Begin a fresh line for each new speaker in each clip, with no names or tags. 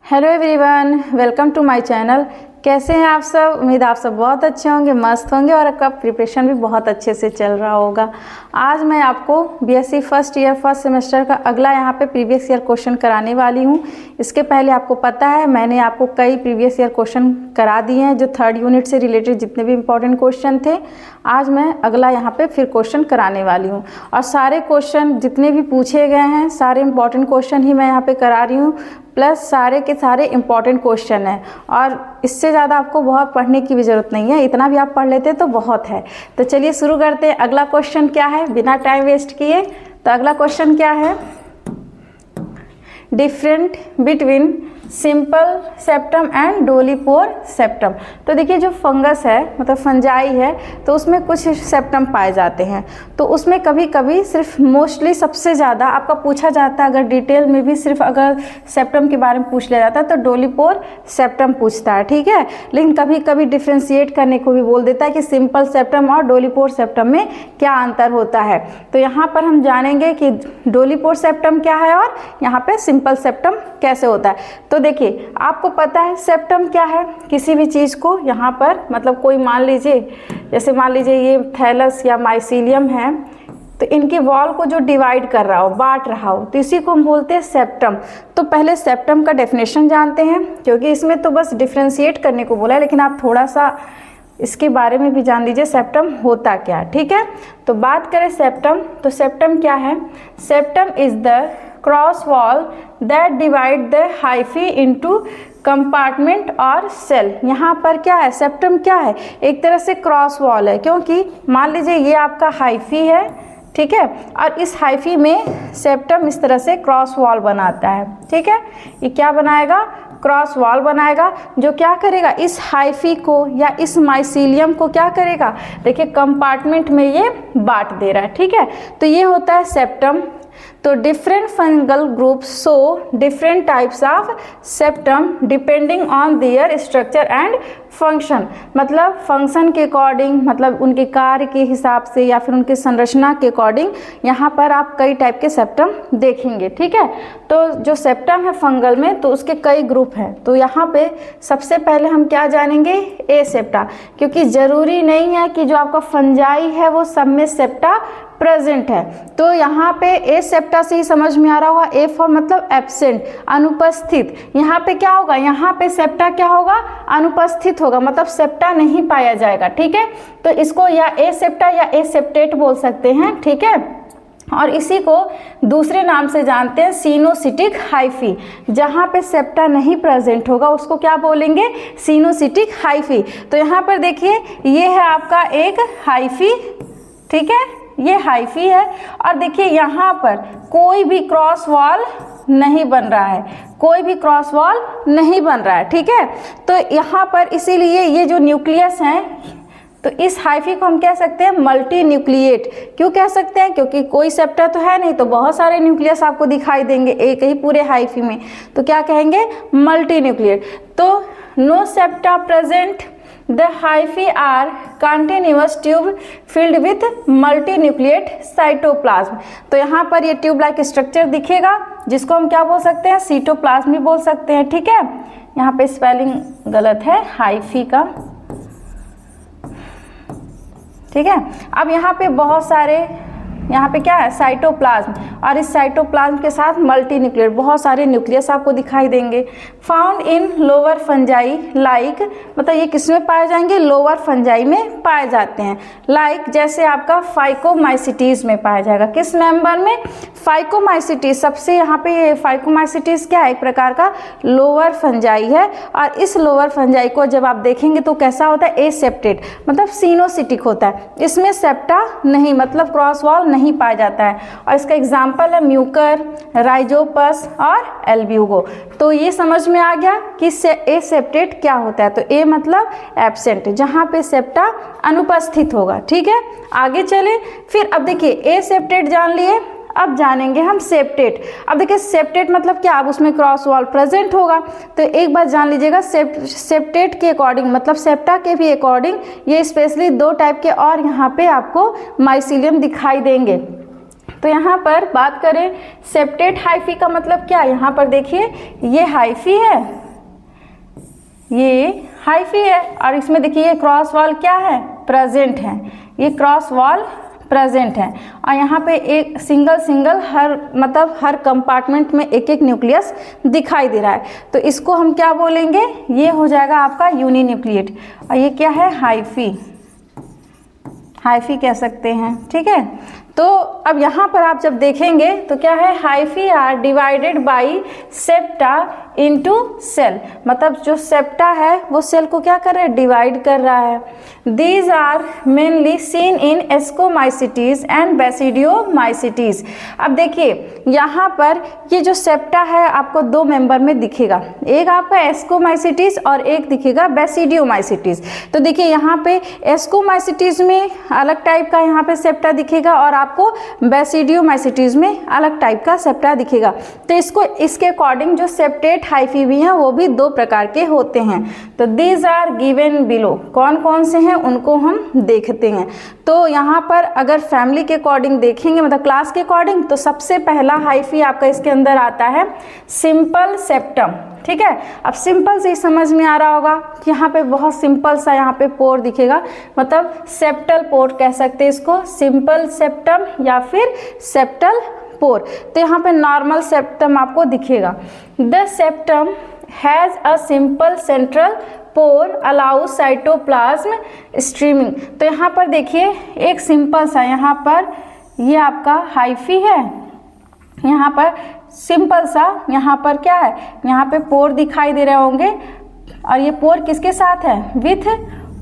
Hello everyone, welcome to my channel. कैसे हैं आप सब? उम्मीद आप सब बहुत अच्छे होंगे, मस्त होंगे और आपका प्रिपरेशन भी बहुत अच्छे से चल रहा होगा। आज मैं आपको BSc first year first semester का अगला यहाँ पे प्रीवियस ईयर क्वेश्चन कराने वाली हूँ। इसके पहले आपको पता है मैंने आपको कई प्रीवियस ईयर क्वेश्चन करा दिए हैं जो थर्ड यूनिट से रिलेटेड जितने भी इंपॉर्टेंट क्वेश्चन थे। आज मैं अगला यहाँ पे फिर क्वेश्चन कराने वाली हूँ और सारे क्वेश्चन जितने भी पूछे गए हैं सारे इंपॉर्टेंट क्वेश्चन ही मैं यहाँ पे करा रही हूँ, प्लस सारे के सारे इंपॉर्टेंट क्वेश्चन हैं और इससे ज़्यादा आपको बहुत पढ़ने की भी ज़रूरत नहीं है, इतना भी आप पढ़ लेते तो बहुत है। तो चलिए शुरू करते हैं। अगला क्वेश्चन क्या है, बिना टाइम वेस्ट किए। तो अगला क्वेश्चन क्या है, different between simple septum and dolipore septum. तो देखिए जो फंगस है मतलब फंजाई है तो उसमें कुछ सेप्टम पाए जाते हैं, तो उसमें कभी कभी सिर्फ मोस्टली सबसे ज़्यादा आपका पूछा जाता है, अगर डिटेल में भी सिर्फ अगर सेप्टम के बारे में पूछ लिया जाता है तो डोलीपोर सेप्टम पूछता है, ठीक है। लेकिन कभी कभी डिफ्रेंशिएट करने को भी बोल देता है कि सिंपल सेप्टम और डोलीपोर सेप्टम में क्या अंतर होता है। तो यहाँ पर हम जानेंगे कि डोलीपोर सेप्टम क्या है और यहाँ पे सिंपल सेप्टम कैसे होता है। तो देखिए आपको पता है सेप्टम क्या है, किसी भी चीज़ को यहाँ पर मतलब कोई मान लीजिए जैसे मान लीजिए ये थैलस या माइसीलियम है, तो इनके वॉल को जो डिवाइड कर रहा हो बांट रहा हो तो इसी को हम बोलते हैं सेप्टम। तो पहले सेप्टम का डेफिनेशन जानते हैं क्योंकि इसमें तो बस डिफ्रेंशिएट करने को बोला है, लेकिन आप थोड़ा सा इसके बारे में भी जान लीजिए सेप्टम होता क्या, ठीक है। तो बात करें सेप्टम, तो सेप्टम क्या है, septum is the cross wall that divide the hyphae into compartment और सेल। यहाँ पर क्या है, सेप्टम क्या है, एक तरह से क्रॉस वॉल है, क्योंकि मान लीजिए ये आपका हाइफी है, ठीक है, और इस हाइफी में सेप्टम इस तरह से क्रॉस वॉल बनाता है, ठीक है। ये क्या बनाएगा, क्रॉस वॉल बनाएगा, जो क्या करेगा इस हाइफी को या इस माइसीलियम को क्या करेगा, देखिए कंपार्टमेंट में ये बांट दे रहा है, ठीक है। तो ये होता है सेप्टम। तो different fungal groups show different types of septum depending on their structure and function. मतलब फंक्शन के अकॉर्डिंग, मतलब उनके कार्य के हिसाब से या फिर उनकी संरचना के अकॉर्डिंग यहाँ पर आप कई टाइप के सेप्टम देखेंगे, ठीक है। तो जो सेप्टम है फंगल में तो उसके कई ग्रुप हैं। तो यहाँ पे सबसे पहले हम क्या जानेंगे, ए सेप्टा, क्योंकि ज़रूरी नहीं है कि जो आपका फंजाई है वो सब में सेप्टा प्रेजेंट है। तो यहाँ पे ए सेप्टा से ही समझ में आ रहा होगा, ए फॉर मतलब एब्सेंट, अनुपस्थित। यहाँ पे क्या होगा, यहाँ पे सेप्टा क्या होगा, अनुपस्थित होगा, मतलब सेप्टा नहीं पाया जाएगा, ठीक है। तो इसको या ए सेप्टा या ए सेप्टेट बोल सकते हैं, ठीक है। और इसी को दूसरे नाम से जानते हैं सिनोसिटिक हाइफी। जहाँ पे सेप्टा नहीं प्रेजेंट होगा उसको क्या बोलेंगे, सिनोसिटिक हाइफी। तो यहाँ पर देखिए ये है आपका एक हाइफी, ठीक है, ये हाइफी है और देखिए यहाँ पर कोई भी क्रॉस वॉल नहीं बन रहा है, कोई भी क्रॉस वॉल नहीं बन रहा है, ठीक है। तो यहाँ पर इसीलिए ये जो न्यूक्लियस हैं तो इस हाइफी को हम कह सकते हैं मल्टी न्यूक्लिएट। क्यों कह सकते हैं, क्योंकि कोई सेप्टा तो है नहीं तो बहुत सारे न्यूक्लियस आपको दिखाई देंगे एक ही पूरे हाइफी में, तो क्या कहेंगे, मल्टी न्यूक्लिएट। तो no septa present, the hyphae are continuous tube filled with multinucleate cytoplasm. तो यहाँ पर ये ट्यूब लाइक स्ट्रक्चर दिखेगा जिसको हम क्या बोल सकते हैं, साइटोप्लाज्म भी बोल सकते हैं, ठीक है। यहाँ पे स्पेलिंग गलत है हाइफी का, ठीक है। अब यहाँ पे बहुत सारे यहाँ पे क्या है, साइटोप्लाज्म, और इस साइटोप्लाज्म के साथ मल्टी न्यूक्लिएट, बहुत सारे न्यूक्लियस आपको दिखाई देंगे। Found in lower fungi like, मतलब ये किसमें पाए जाएंगे, लोअर फंजाई में पाए जाते हैं। लाइक जैसे आपका फाइकोमाइसिटीज में पाया जाएगा, किस मेंबर में, फाइकोमाइसिटीज। सबसे यहाँ पे ये फाइकोमाइसिटीज क्या है, एक प्रकार का लोअर फंजाई है और इस लोअर फंजाई को जब आप देखेंगे तो कैसा होता है, एसेप्टेट, मतलब सिनोसिटिक होता है। इसमें सेप्टा नहीं, मतलब क्रॉस वॉल नहीं पाया जाता है। और इसका एग्जाम्पल है म्यूकर, राइजोपस और एल्ब्यूगो। तो ये समझ में आ गया कि ए सेप्टेट क्या होता है। तो ए मतलब एब्सेंट, जहाँ पे सेप्टा अनुपस्थित होगा, ठीक है। आगे चले फिर, अब देखिए ए सेप्टेट जान लिए, अब जानेंगे हम सेप्टेट। अब देखिए सेप्टेट मतलब क्या, अब उसमें क्रॉस वॉल प्रेजेंट होगा। तो एक बात जान लीजिएगा, सेप्टेट के अकॉर्डिंग मतलब सेप्टा के भी अकॉर्डिंग ये स्पेशली दो टाइप के और यहाँ पे आपको माइसीलियम दिखाई देंगे। तो यहाँ पर बात करें सेप्टेट हाइफी का मतलब क्या, यहाँ पर देखिए ये हाइफी है, ये हाइफी है, और इसमें देखिए ये क्रॉस वॉल क्या है, प्रेजेंट है, ये क्रॉस वॉल प्रेजेंट है, और यहाँ पे एक सिंगल हर कंपार्टमेंट में एक एक न्यूक्लियस दिखाई दे रहा है। तो इसको हम क्या बोलेंगे, ये हो जाएगा आपका यूनिन्यूक्लिएट, और ये क्या है, हाइफी, हाइफी कह सकते हैं। ठीक है, तो अब यहाँ पर आप जब देखेंगे तो क्या है, hyphae are divided by septa into cell, मतलब जो सेप्टा है वो सेल को क्या कर रहा है, डिवाइड कर रहा है। These are mainly seen in ascomycetes and basidiomycetes. अब देखिए यहाँ पर ये जो सेप्टा है आपको दो मेंबर में दिखेगा, एक आपका एस्कोमाइसिटीज और एक दिखेगा बेसिडियोमाइसिटीज। तो देखिए यहाँ पे एस्कोमाइसिटीज में अलग टाइप का यहाँ पे सेप्टा दिखेगा और आपको बेसिडियोमाइसिटीज में अलग टाइप का सेप्टा दिखेगा। तो इसको इसके अकॉर्डिंग जो सेप्टेट हाइफी भी हैं वो भी दो प्रकार के होते हैं। तो दीज आर गिवन बिलो, कौन कौन से हैं उनको हम देखते हैं। तो यहाँ पर अगर फैमिली के अकॉर्डिंग देखेंगे, मतलब क्लास के अकॉर्डिंग, तो सबसे पहला हाइफी आपका इसके अंदर आता है सिंपल सेप्टम। ठीक है, अब सिंपल से ही समझ में आ रहा होगा कि यहाँ पे बहुत सिंपल सा यहाँ पे पोर दिखेगा, मतलब सेप्टल पोर कह सकते हैं इसको, सिंपल सेप्टम या फिर सेप्टल पोर। तो यहाँ पे नॉर्मल सेप्टम आपको दिखेगा। The septum has a simple central pore allows cytoplasm streaming. तो यहाँ पर देखिए एक सिंपल सा, यहाँ पर ये आपका हाइफी है, यहाँ पर सिंपल सा, यहाँ पर क्या है, यहाँ पे पोर दिखाई दे रहे होंगे, और ये पोर किसके साथ है, विथ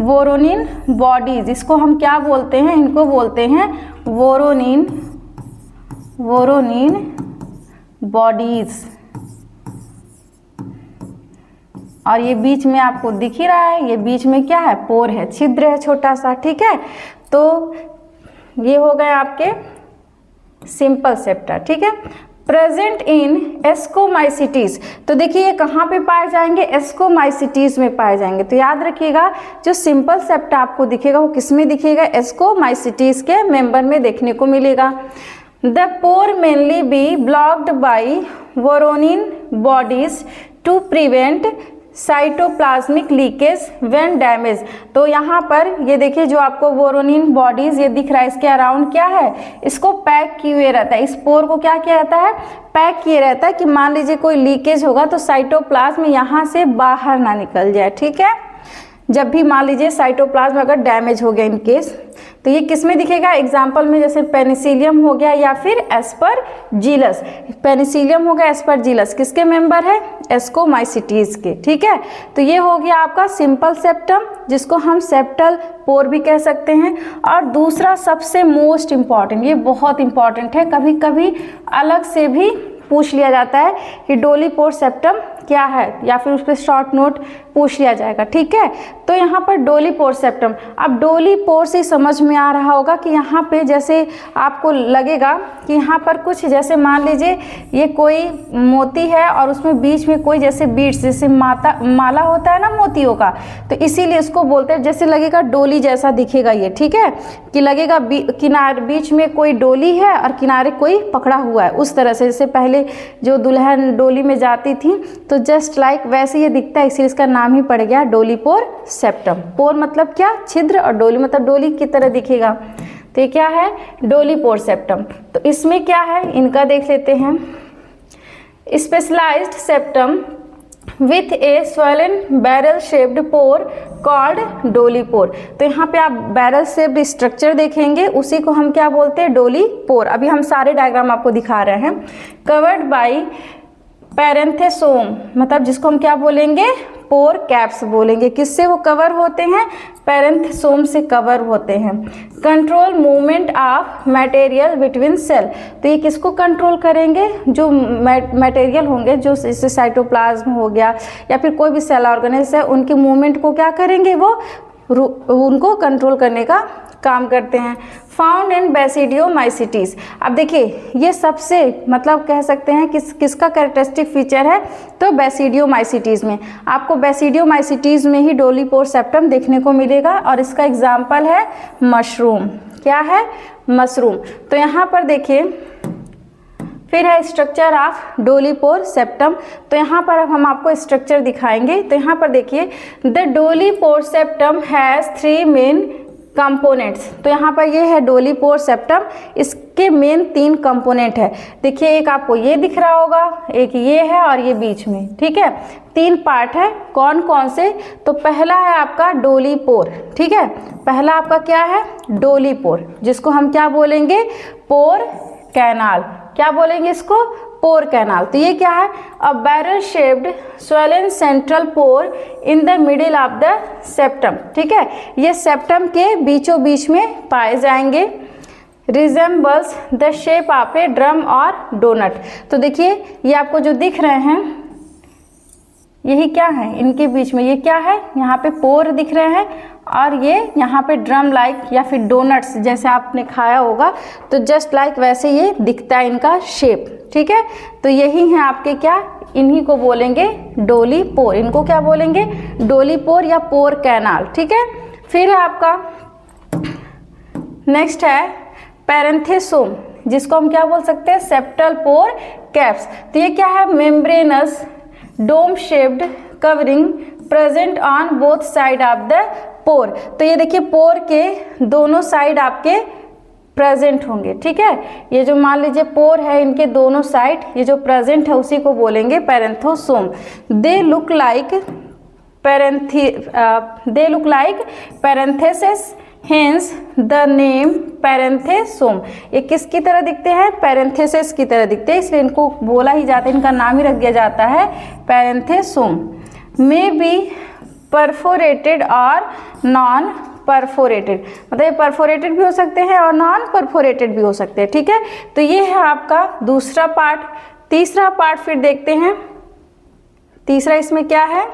वोरोनिन बॉडीज। इसको हम क्या बोलते हैं, इनको बोलते हैं वोरोनिन बॉडीज। और ये बीच में आपको दिख ही रहा है, ये बीच में क्या है, पोर है, छिद्र है छोटा सा। ठीक है, तो ये हो गए आपके सिंपल सेप्टा। ठीक है, प्रेजेंट इन एस्कोमाइसिटीज। तो देखिए ये कहाँ पे पाए जाएंगे, एस्कोमाइसिटीज में पाए जाएंगे। तो याद रखिएगा जो सिंपल सेप्टा आपको दिखेगा वो किस में दिखेगा, एस्कोमाइसिटीज के मेंबर में देखने को मिलेगा। The pore mainly be blocked by Woronin bodies to prevent cytoplasmic leakage when damage. तो यहाँ पर ये देखिए जो आपको वोरोनिन बॉडीज ये दिख रहा है, इसके अराउंड क्या है, इसको पैक किए हुए रहता है, इस पोर को क्या किया रहता है, पैक किए रहता है कि मान लीजिए कोई लीकेज होगा तो साइटोप्लाज्म यहाँ से बाहर ना निकल जाए। ठीक है, जब भी मान लीजिए साइटोप्लाज्म अगर डैमेज हो गया इन केस, तो ये किस में दिखेगा, एग्जाम्पल में जैसे पेनिसिलियम हो गया या फिर एस्परजिलस। पेनिसिलियम हो गया, एस्परजिलस किसके मेंबर है, एस्कोमाइसिटीज के। ठीक है, तो ये हो गया आपका सिंपल सेप्टम, जिसको हम सेप्टल पोर भी कह सकते हैं। और दूसरा सबसे मोस्ट इम्पॉर्टेंट, ये बहुत इंपॉर्टेंट है, कभी कभी अलग से भी पूछ लिया जाता है कि डोली पोर सेप्टम क्या है, या फिर उस पर शॉर्ट नोट पूछ लिया जाएगा। ठीक है, तो यहाँ पर डोली पोर सेप्टम, अब डोली पोर से समझ में आ रहा होगा कि यहाँ पे जैसे आपको लगेगा कि यहाँ पर कुछ, जैसे मान लीजिए ये कोई मोती है और उसमें बीच में कोई जैसे बीड्स, जैसे माला होता है ना मोतियों का, तो इसीलिए इसको बोलते हैं, जैसे लगेगा डोली जैसा दिखेगा ये। ठीक है, कि लगेगा किनारे बीच में कोई डोली है और किनारे कोई पकड़ा हुआ है, उस तरह से। जैसे पहले जो दुल्हन डोली में जाती थी तो जस्ट लाइक वैसे ये दिखता है, इसलिए इसका नाम ही पड़ गया डोली पोर सेप्टम। पोर मतलब क्या, छिद्र, और डोली मतलब डोली की तरह दिखेगा। तो ये क्या है, डोली पोर सेप्टम। तो इसमें क्या है, इनका देख लेते हैं। Specialised septum with a swollen barrel shaped pore called dolipore. तो यहाँ पे आप बैरल शेप्ड स्ट्रक्चर देखेंगे, उसी को हम क्या बोलते हैं, डोली पोर। अभी हम सारे डायग्राम आपको दिखा रहे हैं। कवर्ड बाई पैरेंथेसोम, मतलब जिसको हम क्या बोलेंगे, पोर कैप्स बोलेंगे। किससे वो कवर होते हैं, पैरेंथेसोम से कवर होते हैं। Control movement of material between cell. तो ये किसको कंट्रोल करेंगे, जो मटेरियल होंगे, जो जैसे साइटोप्लाज्म हो गया या फिर कोई भी सेल ऑर्गेनेल्स है, उनके मूवमेंट को क्या करेंगे, वो उनको कंट्रोल करने का काम करते हैं। Found in basidiomycetes. अब देखिए ये सबसे मतलब कह सकते हैं किसका कैरेक्टरिस्टिक फीचर है, तो बेसिडियोमाइसिटीज में। आपको बेसिडियोमाइसिटीज में ही डोली पोर सेप्टम देखने को मिलेगा, और इसका एग्जाम्पल है मशरूम। क्या है, मशरूम। तो यहाँ पर देखिए फिर है स्ट्रक्चर ऑफ डोलीपोर सेप्टम। तो यहाँ पर अब हम आपको स्ट्रक्चर दिखाएंगे। तो यहाँ पर देखिए the dolipore septum has 3 main components. तो यहाँ पर ये है डोलीपोर सेप्टम, इसके मेन 3 कंपोनेंट है। देखिए एक आपको ये दिख रहा होगा, एक ये है और ये बीच में, ठीक है। 3 पार्ट है। कौन कौन से? तो पहला है आपका डोलीपोर, ठीक है। पहला आपका क्या है? डोलीपोर, जिसको हम क्या बोलेंगे? Pore canal. क्या बोलेंगे इसको? Pore canal. तो ये क्या है? A barrel shaped swollen central pore in the middle of the septum, ठीक है। ये सेप्टम के बीचों बीच में पाए जाएंगे। Resembles the shape of A drum और डोनट। तो देखिए ये आपको जो दिख रहे हैं यही क्या है? इनके बीच में ये क्या है? यहाँ पे पोर दिख रहे हैं और ये यहाँ पे ड्रम लाइक या फिर डोनट्स जैसे आपने खाया होगा, तो जस्ट लाइक वैसे ये दिखता है इनका शेप, ठीक है। तो यही है आपके क्या? इन्हीं को बोलेंगे डोलीपोर। इनको क्या बोलेंगे? डोलीपोर या पोर कैनाल, ठीक है। फिर है आपका नेक्स्ट है पैरेंथेसोम, जिसको हम क्या बोल सकते हैं? Septal pore caps. तो ये क्या है? Membranous dome shaped covering present on both side of the pore. तो ये देखिए पोर के दोनों साइड आपके प्रेजेंट होंगे, ठीक है। ये जो मान लीजिए पोर है, इनके दोनों साइड ये जो प्रेजेंट है उसी को बोलेंगे parenthesome. They look like parenthesis, hence the name parenthesome. ये किसकी तरह दिखते हैं? पैरेंथेसिस की तरह दिखते हैं, इसलिए इनको बोला ही जाता है, इनका नाम ही रख दिया जाता है पैरेंथेसोम। मे बी परफोरेटेड और नॉन परफोरेटेड, मतलब ये परफोरेटेड भी हो सकते हैं और नॉन परफोरेटेड भी हो सकते हैं, ठीक है। तो ये है आपका दूसरा पार्ट। तीसरा पार्ट फिर देखते हैं। तीसरा इसमें क्या है?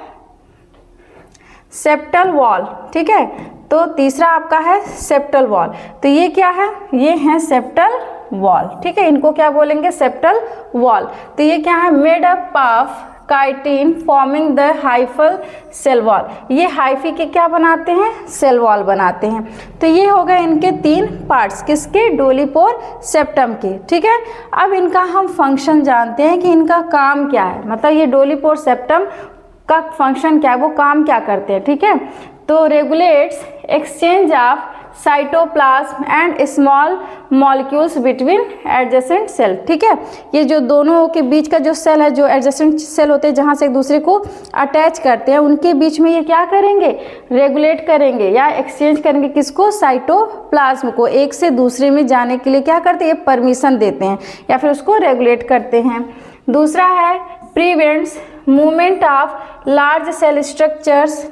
सेप्टल वॉल, ठीक है। तो तीसरा आपका है सेप्टल वॉल। तो ये क्या है? ये है सेप्टल वॉल, ठीक है। इनको क्या बोलेंगे? Septal wall. तो ये क्या है? Made up of chitin forming the hyphal cell wall. ये हाइफी के क्या बनाते हैं? सेल वॉल बनाते हैं। तो ये हो गए इनके 3 पार्ट्स, किसके? डोलीपोर सेप्टम के, ठीक है। अब इनका हम फंक्शन जानते हैं कि इनका काम क्या है, मतलब ये डोलीपोर सेप्टम का फंक्शन क्या है, वो काम क्या करते हैं, ठीक है। तो regulates exchange of cytoplasm and small molecules between adjacent cell, ठीक है। ये जो दोनों के बीच का जो सेल है, जो एडजेसेंट सेल होते हैं जहाँ से एक दूसरे को अटैच करते हैं, उनके बीच में ये क्या करेंगे? रेगुलेट करेंगे या एक्सचेंज करेंगे, किसको? साइटोप्लाज्म को। एक से दूसरे में जाने के लिए क्या करते हैं? परमिशन देते हैं या फिर उसको रेगुलेट करते हैं। दूसरा है prevents movement of large cell structures,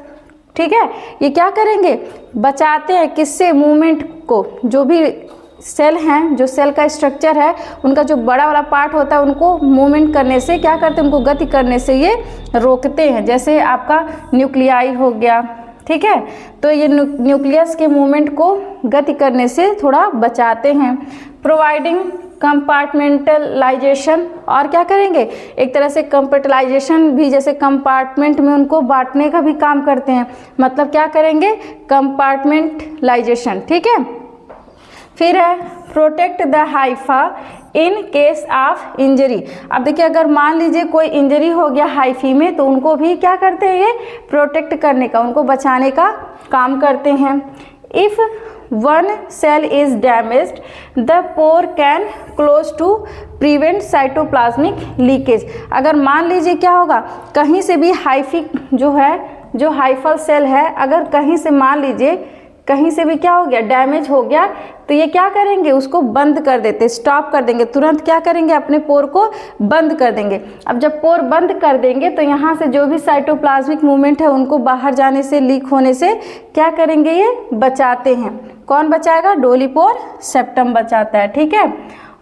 ठीक है। ये क्या करेंगे? बचाते हैं किससे? मूवमेंट को। जो भी सेल हैं, जो सेल का स्ट्रक्चर है, उनका जो बड़ा वाला पार्ट होता है, उनको मूवमेंट करने से क्या करते हैं? उनको गति करने से ये रोकते हैं। जैसे आपका न्यूक्लियाई हो गया, ठीक है। तो ये न्यूक्लियस के मूवमेंट को गति करने से थोड़ा बचाते हैं। प्रोवाइडिंग कंपार्टमेंटलाइजेशन, और क्या करेंगे? एक तरह से कंपार्टलाइजेशन भी, जैसे कंपार्टमेंट में उनको बांटने का भी काम करते हैं, मतलब क्या करेंगे? कंपार्टमेंटलाइजेशन, ठीक है। फिर है protect the Haifa in case of injury. अब देखिए अगर मान लीजिए कोई इंजरी हो गया हाइफी में, तो उनको भी क्या करते हैं? ये प्रोटेक्ट करने का, उनको बचाने का काम करते हैं। If one cell is damaged the pore can close to prevent cytoplasmic leakage. अगर मान लीजिए क्या होगा, कहीं से भी हाइफी जो है, जो हाइफल सेल है, अगर कहीं से मान लीजिए कहीं से भी क्या हो गया? डैमेज हो गया, तो ये क्या करेंगे? उसको बंद कर देते, स्टॉप कर देंगे, तुरंत क्या करेंगे? अपने पोर को बंद कर देंगे। अब जब पोर बंद कर देंगे तो यहाँ से जो भी साइटोप्लाज्मिक मूवमेंट है उनको बाहर जाने से, लीक होने से क्या करेंगे? ये बचाते हैं। कौन बचाएगा? डोलीपोर सेप्टम बचाता है, ठीक है।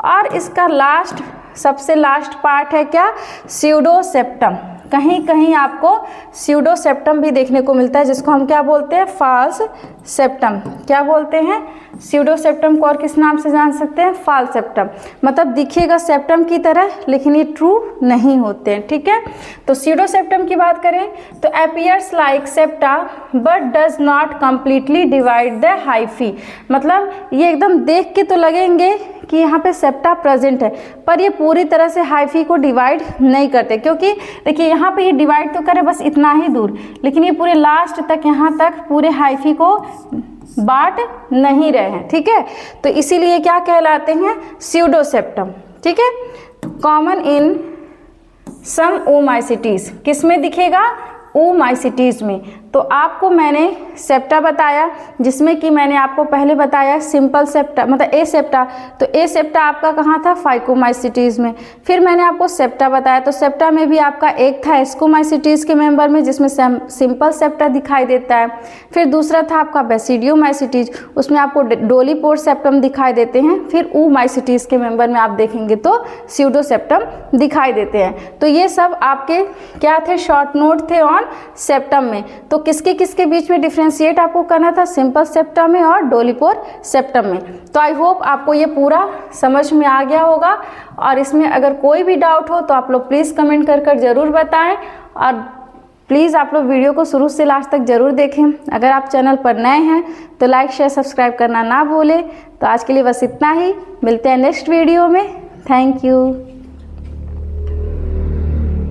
और इसका लास्ट, सबसे लास्ट पार्ट है क्या? स्यूडोसेप्टम। कहीं कहीं आपको स्यूडोसेप्टम भी देखने को मिलता है, जिसको हम क्या बोलते हैं? False septum. क्या बोलते हैं? स्यूडो सेप्टम को और किस नाम से जान सकते हैं? False septum. मतलब दिखेगा सेप्टम की तरह लेकिन ये ट्रू नहीं होते हैं, ठीक है। तो स्यूडो सेप्टम की बात करें तो appears like septa but does not completely divide the hyphae. मतलब ये एकदम देख के तो लगेंगे कि यहाँ पे सेप्टा प्रेजेंट है, पर ये पूरी तरह से हाइफी को डिवाइड नहीं करते, क्योंकि देखिए यहाँ पे ये डिवाइड तो करे बस इतना ही दूर, लेकिन ये पूरे लास्ट तक यहाँ तक पूरे हाइफी को बांट नहीं रहे हैं, ठीक है। तो इसीलिए क्या कहलाते हैं? स्यूडो सेप्टम, ठीक है। कॉमन इन सम ओमाइसिटीज, किस में दिखेगा? ओमाइसिटीज में। तो आपको मैंने सेप्टा बताया, जिसमें कि मैंने आपको पहले बताया सिंपल सेप्टा मतलब ए सेप्टा। तो ए सेप्टा आपका कहाँ था? फाइकोमाइसिटीज में। फिर मैंने आपको सेप्टा बताया, तो सेप्टा में भी आपका एक था एस्कोमाइसिटीज के मेंबर में, जिसमें सिंपल सेप्टा दिखाई देता है। फिर दूसरा था आपका बेसिडियोमाइसिटीज, उसमें आपको डोलीपोर सेप्टम दिखाई देते हैं। फिर ओमाइसिटीज के मेंबर में आप देखेंगे तो स्यूडो सेप्टम दिखाई देते हैं। तो ये सब आपके क्या थे? शॉर्ट नोट थे ऑन सेप्टम में। तो किसके किसके बीच में डिफ्रेंशिएट आपको करना था? सिंपल सेप्टम में और डोलीपोर सेप्टम में। तो आई होप आपको ये पूरा समझ में आ गया होगा, और इसमें अगर कोई भी डाउट हो तो आप लोग प्लीज़ कमेंट कर ज़रूर बताएं, और प्लीज़ आप लोग वीडियो को शुरू से लास्ट तक ज़रूर देखें। अगर आप चैनल पर नए हैं तो लाइक शेयर सब्सक्राइब करना ना भूलें। तो आज के लिए बस इतना ही, मिलते हैं नेक्स्ट वीडियो में। Thank you.